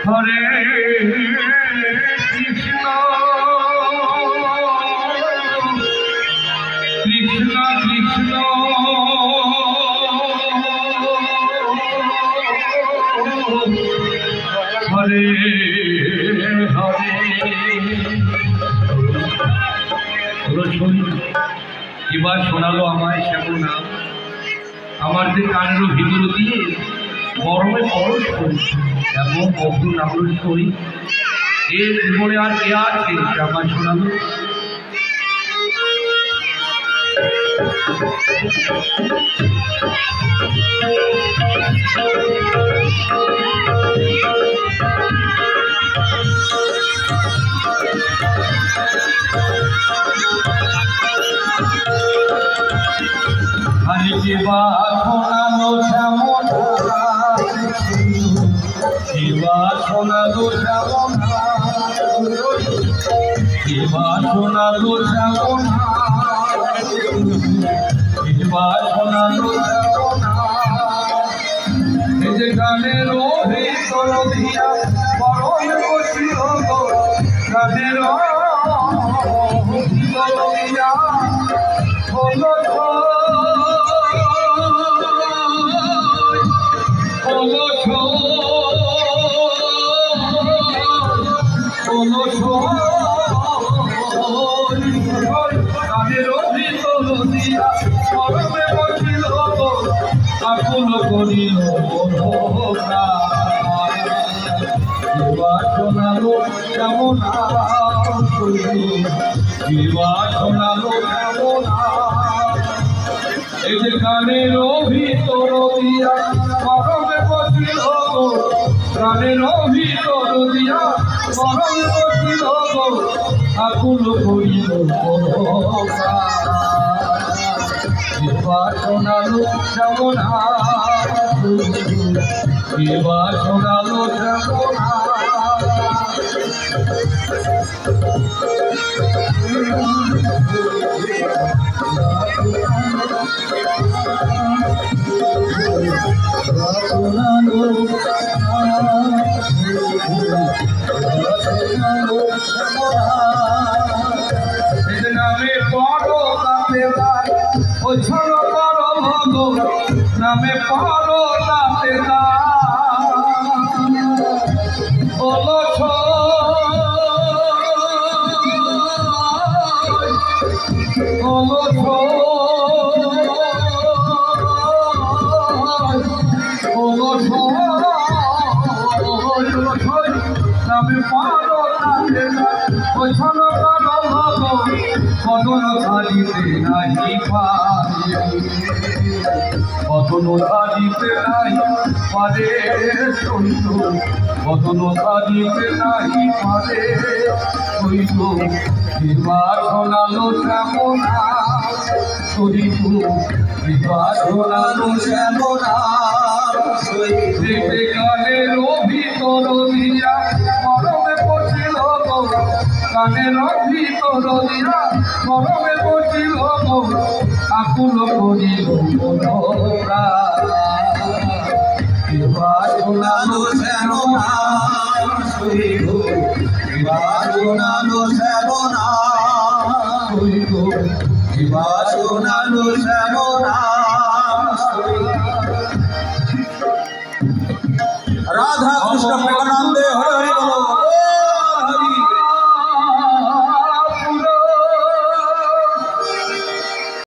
হরে কৃষ্ণ কৃষ্ণ কৃষ্ণ হরে হরে। এবার শোনালো আমায় শ্যামল নাম, আমার যে কানের ভিতর দিয়ে গরমে পরশ করেছে এবং অগ্র নামল সই। এর জীবনে আর কে আছে আমার শোনালো? আরে কেবা শোনালো শ্যামল, কেবা শোনালো শ্যামল, কেবা শোনালো শ্যামল, কেবা শোনালো শ্যামল। এই যে গানের ভিতর দিয়া বরণ বসিল গো, গানের ভিতর দিয়া হলো আকুল করিল শোনালো কেমন শোনালো কেমন। এই যে গানের ভিতর দিয়া গরমে বসিল গো, গানের ভিতর দিয়া গরমে বসিল গো, আকুল করিল এবার শোনালো কেমন, এবার শোনালো কেমন। নামে পড়ো তাতে ওই ছোট করো ভগ, নামে পড়ো তাতে ওলো নামে পড়ো তাতে ওই ছোট করো ভগ, কদন ধারিতে নাহি পারে, কদন ধারিতে নাহি পারে সইত, কদন ধারিতে নাহি পারে সইত। এবার শোনালো শ্যামল সইত, এবার শোনালো শ্যামল সইত। গানের ভিতর দিয়া গরমে বসিল গো, গানের ভিতর দিয়া গরমে বসিল গো, আকুল করিল এবার শোনালো শ্যামল সইত, এবার শোনালো শ্যামল সইত, এবার শোনালো শ্যামল। রাধা কৃষ্ণ প্রেমানন্দে।